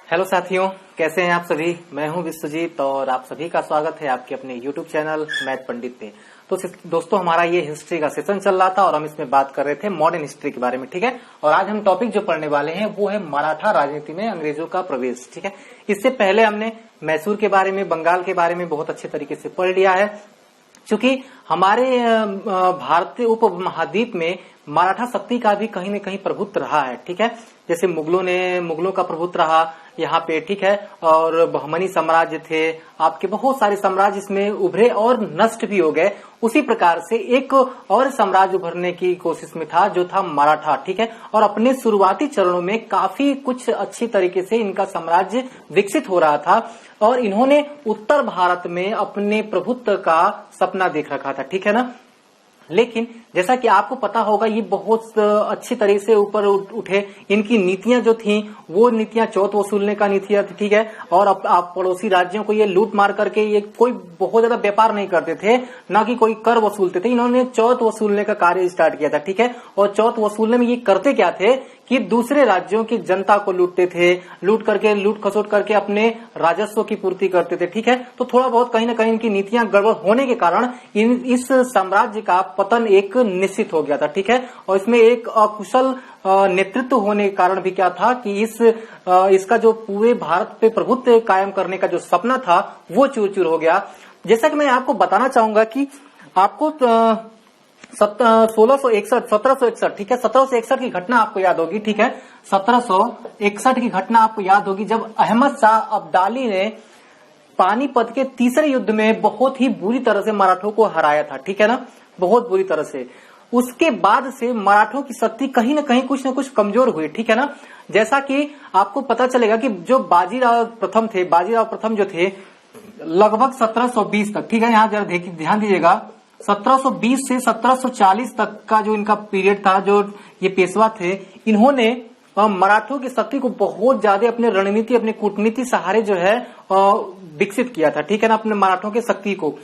Hello साथियों, कैसे हैं आप सभी। मैं हूं विश्वजीत और आप सभी का स्वागत है आपके अपने यूट्यूब चैनल मैथ पंडित पे। तो दोस्तों, हमारा ये हिस्ट्री का सेशन चल रहा था और हम इसमें बात कर रहे थे मॉडर्न हिस्ट्री के बारे में। ठीक है, और आज हम टॉपिक जो पढ़ने वाले हैं वो है मराठा राजनीति में अंग्रेजों का प्रवेश। ठीक है, इससे पहले हमने मैसूर के बारे में, बंगाल के बारे में बहुत अच्छे तरीके से पढ़ लिया है। क्योंकि हमारे भारतीय उपमहाद्वीप में मराठा शक्ति का भी कहीं न कहीं प्रभुत्व रहा है। ठीक है, जैसे मुगलों का प्रभुत्व रहा यहाँ पे। ठीक है, और बहमनी साम्राज्य थे, आपके बहुत सारे साम्राज्य इसमें उभरे और नष्ट भी हो गए। उसी प्रकार से एक और साम्राज्य उभरने की कोशिश में था जो था मराठा। ठीक है, और अपने शुरुआती चरणों में काफी कुछ अच्छी तरीके से इनका साम्राज्य विकसित हो रहा था और इन्होंने उत्तर भारत में अपने प्रभुत्व का सपना देख रखा था। ठीक है ना, लेकिन जैसा कि आपको पता होगा ये बहुत अच्छी तरह से ऊपर उठे। इनकी नीतियां जो थी वो नीतियां चौथ वसूलने का नीतियां थी। ठीक है, और आप पड़ोसी राज्यों को ये लूट मार करके ये कोई बहुत ज्यादा व्यापार नहीं करते थे, ना कि कोई कर वसूलते थे। इन्होंने चौथ वसूलने का कार्य स्टार्ट किया था। ठीक है, और चौथ वसूलने में ये करते क्या थे कि दूसरे राज्यों की जनता को लूटते थे, लूट खसोट करके अपने राजस्व की पूर्ति करते थे। ठीक है, तो थोड़ा बहुत कहीं ना कहीं इनकी नीतियां गड़बड़ होने के कारण इस साम्राज्य का पतन एक निश्चित हो गया था। ठीक है, और इसमें एक अकुशल नेतृत्व होने के कारण भी क्या था कि इसका जो पूरे भारत पे प्रभुत्व कायम करने का जो सपना था वो चूर चूर हो गया। जैसा कि मैं आपको बताना चाहूंगा कि आपको 1761, ठीक है, 1761 की घटना आपको याद होगी। ठीक है, 1761 की घटना आपको याद होगी जब अहमद शाह अब्दाली ने पानीपत के तीसरे युद्ध में बहुत ही बुरी तरह से मराठों को हराया था। ठीक है ना, बहुत बुरी तरह से। उसके बाद से मराठों की शक्ति कहीं ना कहीं कुछ न कुछ कमजोर हुई। ठीक है ना, जैसा कि आपको पता चलेगा कि जो बाजीराव प्रथम जो थे लगभग 1720 तक, ठीक है, यहाँ जरा ध्यान दीजिएगा, 1720 से 1740 तक का जो इनका पीरियड था, जो ये पेशवा थे, इन्होंने मराठों की शक्ति को बहुत ज्यादा अपने रणनीति, अपने कूटनीति सहारे जो है विकसित किया था। ठीक है ना, अपने मराठों की शक्ति को।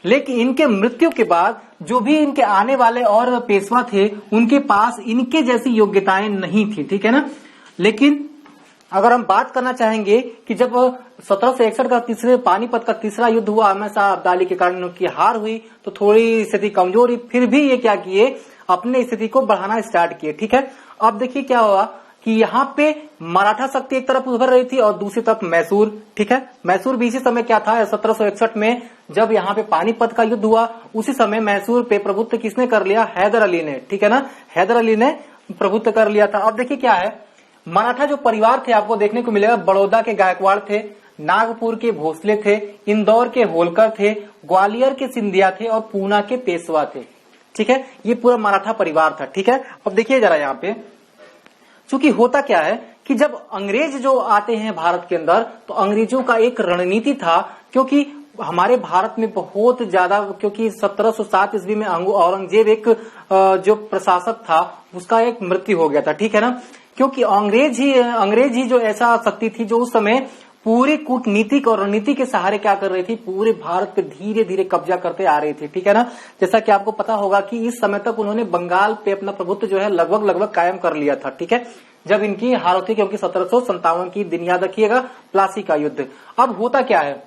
लेकिन इनके मृत्यु के बाद जो भी इनके आने वाले और पेशवा थे उनके पास इनके जैसी योग्यताएं नहीं थी। ठीक है ना, लेकिन अगर हम बात करना चाहेंगे कि जब 1761 का पानीपत का तीसरा युद्ध हुआ, अहमद शाह अब्दाली के कारण उनकी हार हुई तो थोड़ी स्थिति कमजोर हुई, फिर भी ये क्या किए, अपने स्थिति को बढ़ाना स्टार्ट किए। ठीक है, अब देखिए क्या हुआ कि यहाँ पे मराठा शक्ति एक तरफ उभर रही थी और दूसरी तरफ मैसूर। ठीक है, मैसूर भी इसी समय क्या था, 1761 में जब यहाँ पे पानीपत का युद्ध हुआ उसी समय मैसूर पे प्रभुत्व किसने कर लिया, हैदर अली ने। ठीक है ना, हैदर अली ने प्रभुत्व कर लिया था। अब देखिए क्या है, मराठा जो परिवार थे आपको देखने को मिलेगा, बड़ौदा के गायकवाड़ थे, नागपुर के भोसले थे, इंदौर के होलकर थे, ग्वालियर के सिंधिया थे और पूना के पेशवा थे। ठीक है, ये पूरा मराठा परिवार था। ठीक है, अब देखिए जरा यहाँ पे, चूंकि होता क्या है कि जब अंग्रेज जो आते हैं भारत के अंदर तो अंग्रेजों का एक रणनीति था, क्योंकि हमारे भारत में बहुत ज्यादा, क्योंकि 1707 ईस्वी में औरंगजेब एक जो प्रशासक था उसका एक मृत्यु हो गया था। ठीक है ना, क्योंकि अंग्रेज ही जो ऐसा शक्ति थी जो उस समय पूरी कूटनीतिक और रणनीति के सहारे क्या कर रही थी, पूरे भारत पे धीरे धीरे कब्जा करते आ रही थी। ठीक है ना, जैसा कि आपको पता होगा कि इस समय तक उन्होंने बंगाल पे अपना प्रभुत्व जो है लगभग कायम कर लिया था। ठीक है, जब इनकी हार होती, क्योंकि 1757 की दिन याद रखिएगा, प्लासी का युद्ध। अब होता क्या है,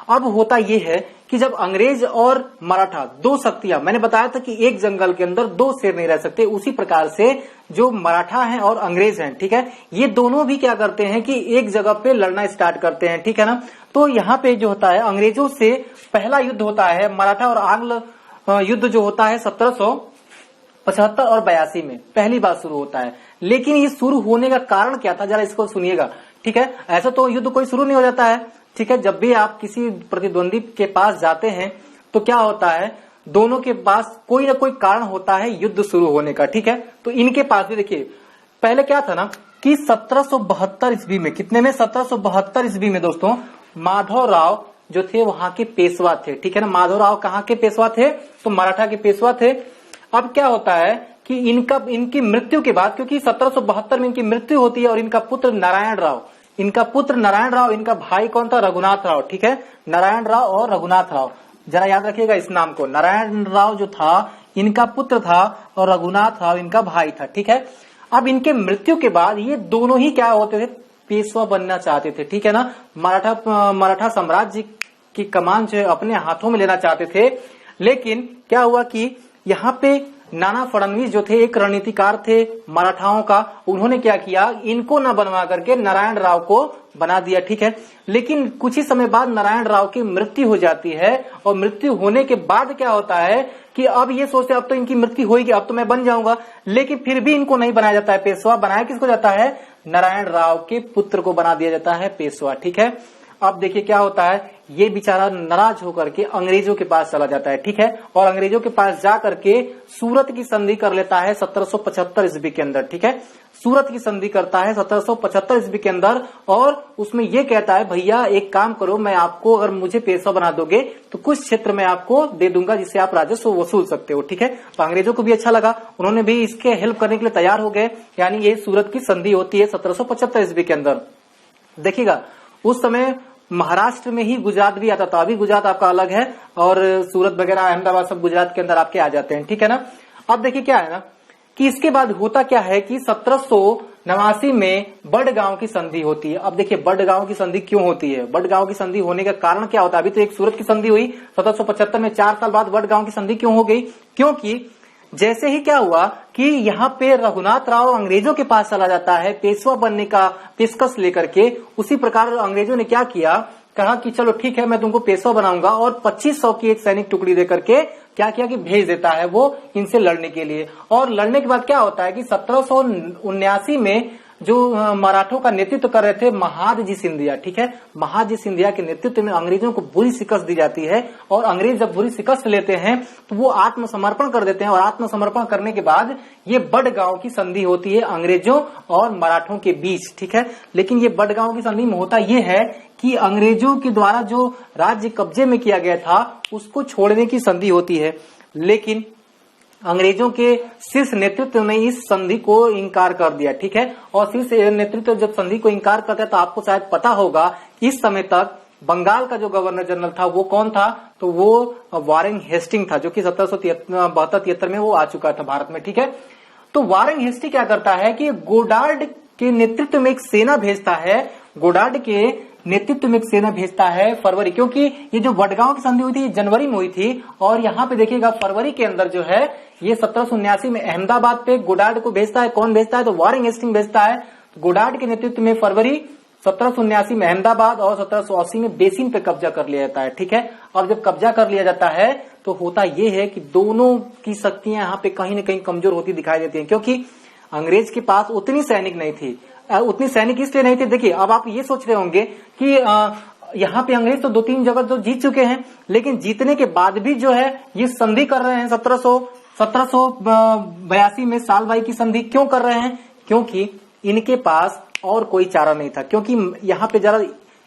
अब होता यह है कि जब अंग्रेज और मराठा दो शक्तियां, मैंने बताया था कि एक जंगल के अंदर दो शेर नहीं रह सकते, उसी प्रकार से जो मराठा हैं और अंग्रेज हैं, ठीक है, ये दोनों भी क्या करते हैं कि एक जगह पे लड़ना स्टार्ट करते हैं। ठीक है ना, तो यहाँ पे जो होता है अंग्रेजों से पहला युद्ध होता है, मराठा और आंग्ल युद्ध जो होता है 1775 और 82 में पहली बार शुरू होता है। लेकिन ये शुरू होने का कारण क्या था, जरा इसको सुनिएगा। ठीक है, ऐसा तो युद्ध कोई शुरू नहीं हो जाता है। ठीक है, जब भी आप किसी प्रतिद्वंदी के पास जाते हैं तो क्या होता है, दोनों के पास कोई ना कोई कारण होता है युद्ध शुरू होने का। ठीक है, तो इनके पास भी देखिए पहले क्या था ना कि 1772 ईस्वी में, कितने में, 1772 ईस्वी में दोस्तों, माधवराव जो थे वहां के पेशवा थे। ठीक है ना, माधवराव कहाँ के पेशवा थे, तो मराठा के पेशवा थे। अब क्या होता है कि इनकी मृत्यु के बाद, क्योंकि 1772 में इनकी मृत्यु होती है और इनका पुत्र नारायण राव, इनका भाई कौन था, रघुनाथ राव। ठीक है, नारायण राव और रघुनाथ राव, जरा याद रखिएगा इस नाम को। नारायण राव जो था इनका पुत्र था और रघुनाथ राव इनका भाई था। ठीक है, अब इनके मृत्यु के बाद ये दोनों ही क्या होते थे, पेशवा बनना चाहते थे, ठीक है ना। मराठा साम्राज्य की कमान जो है अपने हाथों में लेना चाहते थे। लेकिन क्या हुआ कि यहाँ पे नाना फडणवीस जो थे एक रणनीतिकार थे मराठाओं का, उन्होंने क्या किया, इनको न बनवा करके नारायण राव को बना दिया, ठीक है। लेकिन कुछ ही समय बाद नारायण राव की मृत्यु हो जाती है और मृत्यु होने के बाद क्या होता है कि अब ये सोचते अब तो इनकी मृत्यु होगी, अब तो मैं बन जाऊंगा, लेकिन फिर भी इनको नहीं बनाया जाता है पेशवा। बनाया किसको जाता है, नारायण राव के पुत्र को बना दिया जाता है पेशवा, ठीक है। अब देखिए क्या होता है, ये बेचारा नाराज होकर के अंग्रेजों के पास चला जाता है, ठीक है, और अंग्रेजों के पास जा करके सूरत की संधि कर लेता है 1775 ईस्वी के अंदर, ठीक है। सूरत की संधि करता है 1775 ईस्वी के अंदर, और उसमें ये कहता है भैया एक काम करो, मैं आपको अगर मुझे पेशवा बना दोगे तो कुछ क्षेत्र में आपको दे दूंगा जिससे आप राजस्व वसूल सकते हो, ठीक है। तो अंग्रेजों को भी अच्छा लगा, उन्होंने भी इसके हेल्प करने के लिए तैयार हो गए। यानी ये सूरत की संधि होती है 1775 ईस्वी के अंदर। देखिएगा उस समय महाराष्ट्र में ही गुजरात भी आता था, अभी गुजरात आपका अलग है और सूरत वगैरह अहमदाबाद सब गुजरात के अंदर आपके आ जाते हैं, ठीक है ना। अब देखिए क्या है ना कि इसके बाद होता क्या है कि 1789 में बड़गांव की संधि होती है। अब देखिए बड़गांव की संधि क्यों होती है, बड़गांव की संधि होने का कारण क्या होता है। अभी तो एक सूरत की संधि हुई 1775 में, 4 साल बाद बड़गांव की संधि क्यों हो गई, क्योंकि जैसे ही क्या हुआ कि यहाँ पे रघुनाथ राव अंग्रेजों के पास चला जाता है पेशवा बनने का पेशकश लेकर के, उसी प्रकार अंग्रेजों ने क्या किया, कहा कि चलो ठीक है मैं तुमको पेशवा बनाऊंगा, और 2500 की एक सैनिक टुकड़ी देकर के क्या किया कि भेज देता है वो इनसे लड़ने के लिए। और लड़ने के बाद क्या होता है कि 1779 में जो मराठों का नेतृत्व कर रहे थे महादजी सिंधिया, ठीक है, महादजी सिंधिया के नेतृत्व में अंग्रेजों को बुरी शिकस्त दी जाती है। और अंग्रेज जब बुरी शिकस्त लेते हैं तो वो आत्मसमर्पण कर देते हैं, और आत्मसमर्पण करने के बाद ये बड़गांव की संधि होती है अंग्रेजों और मराठों के बीच, ठीक है। लेकिन ये बड़गांव की संधि में होता ये है कि अंग्रेजों के द्वारा जो राज्य कब्जे में किया गया था उसको छोड़ने की संधि होती है। लेकिन अंग्रेजों के शीर्ष नेतृत्व ने इस संधि को इंकार कर दिया, ठीक है। और शीर्ष नेतृत्व जब संधि को इंकार करता है तो आपको शायद पता होगा इस समय तक बंगाल का जो गवर्नर जनरल था वो कौन था, तो वो वारेन हेस्टिंग था, जो कि 1772-73 में वो आ चुका था भारत में, ठीक है। तो वारेन हेस्टिंग क्या करता है कि गोडार्ड के नेतृत्व में एक सेना भेजता है, गोडार्ड के नेतृत्व में एक सेना भेजता है फरवरी, क्योंकि ये जो बड़गांव की संधि हुई थी जनवरी में हुई थी, और यहाँ पे देखिएगा फरवरी के अंदर जो है ये 1779 में अहमदाबाद पे गोडार्ड को भेजता है। कौन भेजता है, तो वारेन हेस्टिंग भेजता है। गोडार्ड के नेतृत्व में फरवरी 1779 में अहमदाबाद और 1780 में बेसिन पे कब्जा कर लिया जाता है, ठीक है। अब जब कब्जा कर लिया जाता है तो होता ये है कि दोनों की शक्तियां यहाँ पे कहीं न कहीं कमजोर होती दिखाई देती है, क्योंकि अंग्रेज के पास उतनी सैनिक नहीं थी। उतनी सैनिक इसलिए नहीं थे, देखिए अब आप ये सोच रहे होंगे कि यहाँ पे अंग्रेज तो 2-3 जगह तो जीत चुके हैं, लेकिन जीतने के बाद भी जो है ये संधि कर रहे हैं 1782 में सालबाई की संधि क्यों कर रहे हैं, क्योंकि इनके पास और कोई चारा नहीं था। क्योंकि यहाँ पे जरा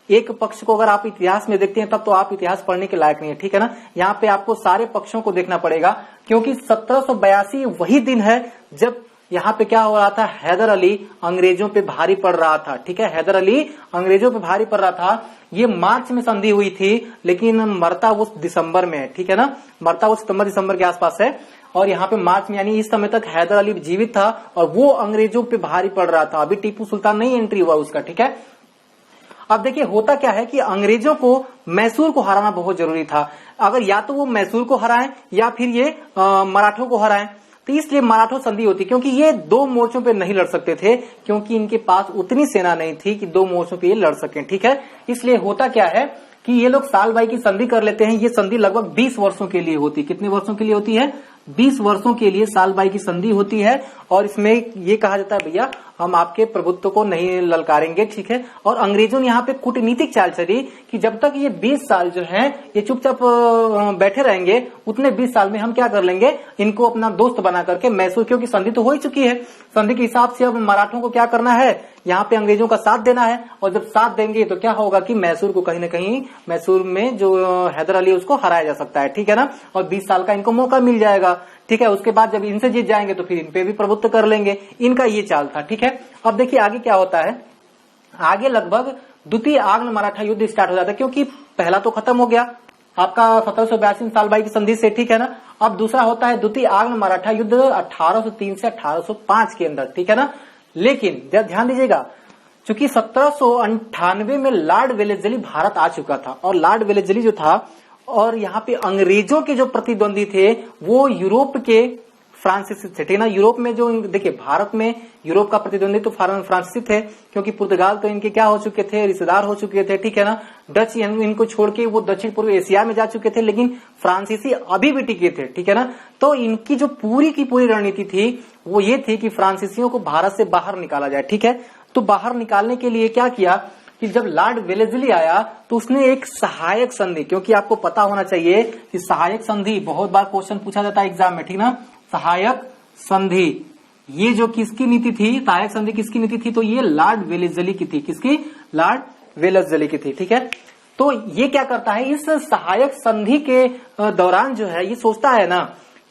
एक पक्ष को अगर आप इतिहास में देखते हैं तब तो आप इतिहास पढ़ने के लायक नहीं है, ठीक है ना। यहाँ पे आपको सारे पक्षों को देखना पड़ेगा, क्योंकि 1782 वही दिन है जब यहाँ पे क्या हो रहा था, हैदर अली अंग्रेजों पे भारी पड़ रहा था, ठीक है। हैदर अली अंग्रेजों पे भारी पड़ रहा था। ये मार्च में संधि हुई थी, लेकिन मरता वो दिसंबर में है, ठीक है ना, मरता वो सितंबर के आसपास है। और यहाँ पे मार्च में यानी इस समय तक हैदर अली जीवित था और वो अंग्रेजों पे भारी पड़ रहा था। अभी टीपू सुल्तान नहीं एंट्री हुआ उसका, ठीक है। अब देखिए होता क्या है कि अंग्रेजों को मैसूर को हराना बहुत जरूरी था। अगर या तो वो मैसूर को हराएं या फिर ये मराठों को हराएं, तो इसलिए मराठा संधि होती, क्योंकि ये 2 मोर्चों पे नहीं लड़ सकते थे, क्योंकि इनके पास उतनी सेना नहीं थी कि 2 मोर्चों पे ये लड़ सकें, ठीक है। इसलिए होता क्या है कि ये लोग सालबाई की संधि कर लेते हैं। ये संधि लगभग 20 वर्षों के लिए होती है। कितने वर्षों के लिए होती है, 20 वर्षों के लिए सालबाई की संधि होती है। और इसमें ये कहा जाता है भैया हम आपके प्रभुत्व को नहीं ललकारेंगे, ठीक है। और अंग्रेजों ने यहाँ पे कूटनीतिक चाल चली कि जब तक ये 20 साल जो है ये चुपचाप बैठे रहेंगे, उतने 20 साल में हम क्या कर लेंगे, इनको अपना दोस्त बना करके मैसूर, क्योंकि संधि तो हो ही चुकी है, संधि के हिसाब से अब मराठों को क्या करना है, यहाँ पे अंग्रेजों का साथ देना है। और जब साथ देंगे तो क्या होगा कि मैसूर को कहीं न कहीं, मैसूर में जो हैदर अली उसको हराया जा सकता है, ठीक है ना। और 20 साल का इनको मौका मिल जाएगा, ठीक है। उसके बाद जब इनसे जीत जाएंगे तो फिर इन पे भी प्रभुत्व कर लेंगे। इनका ये चाल था, ठीक है। अब देखिए आगे क्या होता है, आगे लगभग द्वितीय आंग्ल मराठा युद्ध स्टार्ट हो जाता है, क्योंकि पहला तो खत्म हो गया आपका 1782 सालबाई की संधि से, ठीक है ना। अब दूसरा होता है द्वितीय आंग्ल मराठा युद्ध 1803 से 1805 के अंदर, ठीक है ना। लेकिन ध्यान दीजिएगा चूंकि 1798 में लॉर्ड वेलेस्ली भारत आ चुका था और लॉर्ड वेलेस्ली जो था और यहाँ पे अंग्रेजों के जो प्रतिद्वंदी थे वो यूरोप के फ्रांसीसी थे, ठीक है ना। यूरोप में जो देखिए भारत में यूरोप का प्रतिद्वंदी तो फ्रांसीसी थे, क्योंकि पुर्तगाल तो इनके क्या हो चुके थे, रिश्तेदार हो चुके थे, ठीक है ना। डच इनको छोड़ के वो दक्षिण पूर्व एशिया में जा चुके थे, लेकिन फ्रांसीसी अभी भी टिके थे, ठीक है ना। तो इनकी जो पूरी की पूरी रणनीति थी वो ये थी कि फ्रांसीसियों को भारत से बाहर निकाला जाए, ठीक है। तो बाहर निकालने के लिए क्या किया कि जब लॉर्ड वेलेस्ली आया तो उसने एक सहायक संधि, क्योंकि आपको पता होना चाहिए कि सहायक संधि बहुत बार क्वेश्चन पूछा जाता है एग्जाम में, ठीक ना। सहायक संधि ये जो किसकी नीति थी, सहायक संधि किसकी नीति थी, तो ये लॉर्ड वेलेस्ली की थी। किसकी? लॉर्ड वेलेस्ली की थी, ठीक है। तो ये क्या करता है, इस सहायक संधि के दौरान जो है ये सोचता है ना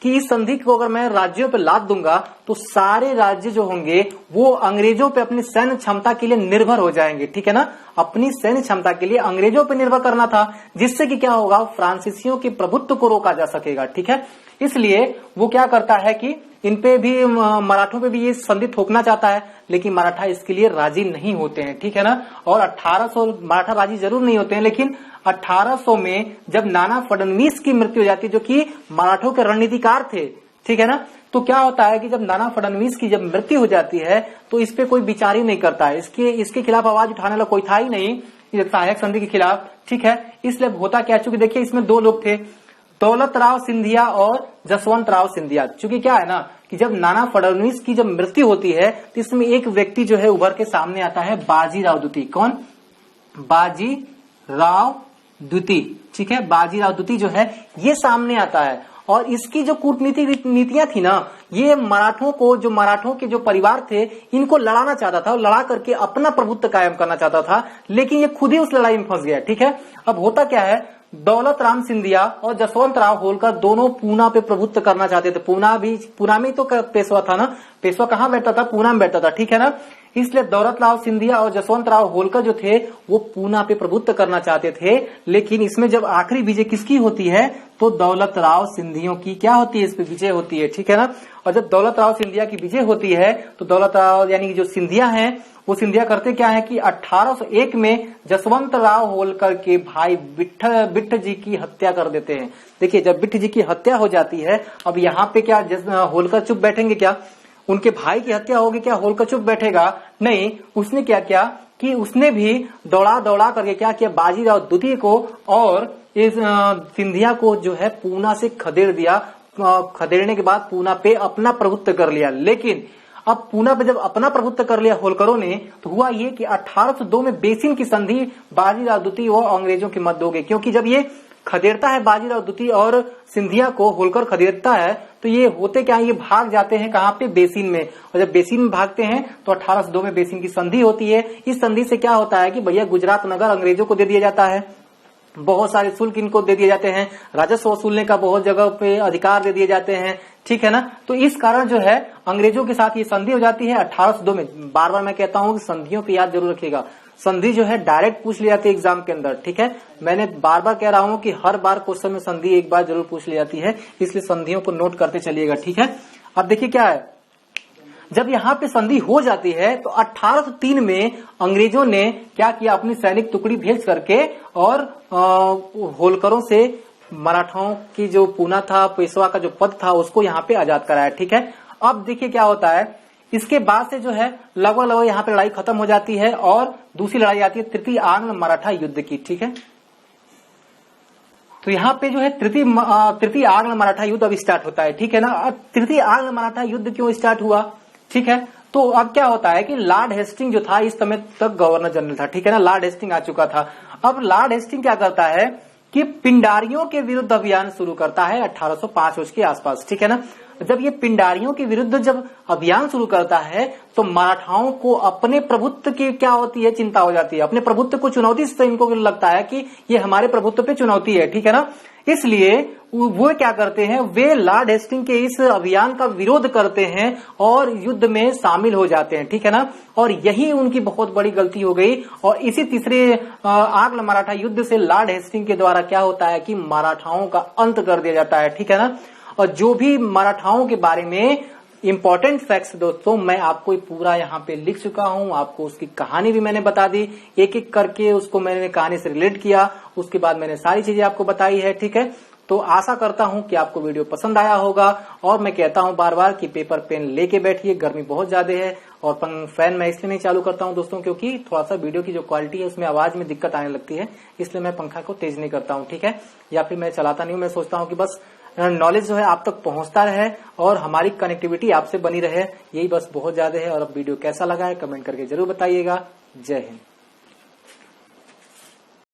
कि इस संधि को अगर मैं राज्यों पे लाद दूंगा तो सारे राज्य जो होंगे वो अंग्रेजों पे अपनी सैन्य क्षमता के लिए निर्भर हो जाएंगे, ठीक है ना। अपनी सैन्य क्षमता के लिए अंग्रेजों पे निर्भर करना था, जिससे कि क्या होगा, फ्रांसीसियों के प्रभुत्व को रोका जा सकेगा, ठीक है। इसलिए वो क्या करता है कि इन पे भी मराठों पे भी ये संधि थोपना चाहता है, लेकिन मराठा इसके लिए राजी नहीं होते हैं, ठीक है ना। और 1800 मराठा राजी जरूर नहीं होते हैं, लेकिन 1800 में जब नाना फडणवीस की मृत्यु हो जाती है, जो कि मराठों के रणनीतिकार थे, ठीक है ना। तो क्या होता है कि जब नाना फडणवीस की जब मृत्यु हो जाती है तो इस पे कोई विचार ही नहीं करता है, इसके खिलाफ आवाज उठाने वाला कोई था ही नहीं सहायक संधि के खिलाफ, ठीक है। इसलिए होता क्या, चूंकि देखिए इसमें दो लोग थे, दौलत राव सिंधिया और जसवंत राव सिंधिया। चूंकि क्या है ना कि जब नाना फडणवीस की जब मृत्यु होती है तो इसमें एक व्यक्ति जो है उभर के सामने आता है, बाजीराव द्वितीय। कौन? बाजीराव द्वितीय, ठीक है। बाजीराव द्वितीय जो है ये सामने आता है और इसकी जो कूटनीतिक नीतियां थी ना, ये मराठों को, जो मराठों के जो परिवार थे इनको लड़ाना चाहता था और लड़ा करके अपना प्रभुत्व कायम करना चाहता था, लेकिन ये खुद ही उस लड़ाई में फंस गया, ठीक है। अब होता क्या है, दौलत राम सिंधिया और जसवंत राव होलकर दोनों पूना पे प्रभुत्व करना चाहते थे। पूना में तो पेशवा था ना, पेशवा कहाँ बैठता था, पूना में बैठता था, ठीक है ना। इसलिए दौलत राव सिंधिया और जसवंत राव होलकर जो थे वो पूना पे प्रभुत्व करना चाहते थे, लेकिन इसमें जब आखिरी विजय किसकी होती है तो दौलत राव सिंधियों की क्या होती है, इस पे विजय होती है, ठीक है ना। और जब दौलत राव सिंधिया की विजय होती है तो दौलत राव यानी कि जो सिंधिया है वो सिंधिया करते क्या है कि 1801 में जसवंत राव होलकर के भाई बिट्ठ जी की हत्या कर देते हैं। देखिए जब बिट्ठ जी की हत्या हो जाती है, अब यहाँ पे क्या होलकर चुप बैठेंगे क्या, उनके भाई की हत्या होगी क्या होलकर चुप बैठेगा? नहीं, उसने क्या किया कि उसने भी दौड़ा करके क्या किया, बाजीराव द्वितीय को और इस सिंधिया को जो है पूना से खदेड़ दिया। खदेड़ने के बाद पूना पे अपना प्रभुत्व कर लिया। लेकिन अब पूना पे जब अपना प्रभुत्व कर लिया होलकरों ने, तो हुआ ये कि 1802 में बेसिन की संधि बाजीराव द्वितीय और अंग्रेजों के मध्य हो गई। क्योंकि जब ये खदेड़ता है बाजीराव द्वितीय और सिंधिया को, होलकर खदेड़ता है, तो ये होते क्या, ये भाग जाते हैं कहाँ पे, बेसिन में। और जब बेसिन में भागते हैं तो 1802 में बेसिन की संधि होती है। इस संधि से क्या होता है कि भैया गुजरात नगर अंग्रेजों को दे दिया जाता है, बहुत सारे शुल्क इनको दे दिए जाते हैं, राजस्व वसूलने का बहुत जगह पे अधिकार दे दिए जाते हैं, ठीक है ना। तो इस कारण जो है अंग्रेजों के साथ ये संधि हो जाती है 1802 में। बार बार मैं कहता हूं कि संधियों की याद जरूर रखिएगा, संधि जो है डायरेक्ट पूछ ली जाती है एग्जाम के अंदर, ठीक है। मैंने बार बार कह रहा हूं कि हर बार क्वेश्चन में संधि एक बार जरूर पूछ ली जाती है, इसलिए संधियों को नोट करते चलिएगा, ठीक है। अब देखिए क्या है, जब यहाँ पे संधि हो जाती है तो 1803 में अंग्रेजों ने क्या किया, अपनी सैनिक टुकड़ी भेज करके और होलकरों से मराठाओं की जो पूना था, पेशवा का जो पद था, उसको यहाँ पे आजाद कराया, ठीक है। अब देखिए क्या होता है, इसके बाद से जो है लगभग यहाँ पे लड़ाई खत्म हो जाती है और दूसरी लड़ाई आती है तृतीय आंग्ल मराठा युद्ध की, ठीक है। तो यहाँ पे जो है तृतीय आंग्ल मराठा युद्ध अब स्टार्ट होता है, ठीक है ना। अब तृतीय आंग्ल मराठा युद्ध क्यों स्टार्ट हुआ, ठीक है। तो अब क्या होता है कि लॉर्ड हेस्टिंग जो था इस समय तक गवर्नर जनरल था, ठीक है ना, लॉर्ड हेस्टिंग आ चुका था। अब लॉर्ड हेस्टिंग क्या करता है कि पिंडारियों के विरुद्ध अभियान शुरू करता है 1805 उसके आसपास, ठीक है ना। जब ये पिंडारियों के विरुद्ध जब अभियान शुरू करता है तो मराठाओं को अपने प्रभुत्व की क्या होती है, चिंता हो जाती है, अपने प्रभुत्व को चुनौती से इनको लगता है कि ये हमारे प्रभुत्व पे चुनौती है, ठीक है ना। इसलिए वो क्या करते हैं, वे लॉर्ड हेस्टिंग के इस अभियान का विरोध करते हैं और युद्ध में शामिल हो जाते हैं, ठीक है ना। और यही उनकी बहुत बड़ी गलती हो गई। और इसी तीसरे आंग्ल मराठा युद्ध से लॉर्ड हेस्टिंग के द्वारा क्या होता है कि मराठाओं का अंत कर दिया जाता है, ठीक है ना। और जो भी मराठाओं के बारे में इंपॉर्टेंट फैक्ट्स दोस्तों मैं आपको पूरा यहाँ पे लिख चुका हूँ, आपको उसकी कहानी भी मैंने बता दी, एक एक करके उसको मैंने कहानी से रिलेट किया, उसके बाद मैंने सारी चीजें आपको बताई है। ठीक है, तो आशा करता हूं कि आपको वीडियो पसंद आया होगा। और मैं कहता हूं बार बार कि पेपर पेन लेके बैठिए, गर्मी बहुत ज्यादा है। और फैन मैं इसलिए नहीं चालू करता हूं दोस्तों क्योंकि थोड़ा सा वीडियो की जो क्वालिटी है उसमें आवाज में दिक्कत आने लगती है, इसलिए मैं पंखा को तेज नहीं करता हूं। ठीक है, या फिर मैं चलाता नहीं हूं, मैं सोचता हूं कि बस नॉलेज जो है आप तक पहुंचता रहे और हमारी कनेक्टिविटी आपसे बनी रहे, यही बस बहुत ज्यादा है। और अब वीडियो कैसा लगा है कमेंट करके जरूर बताइएगा। जय हिंद।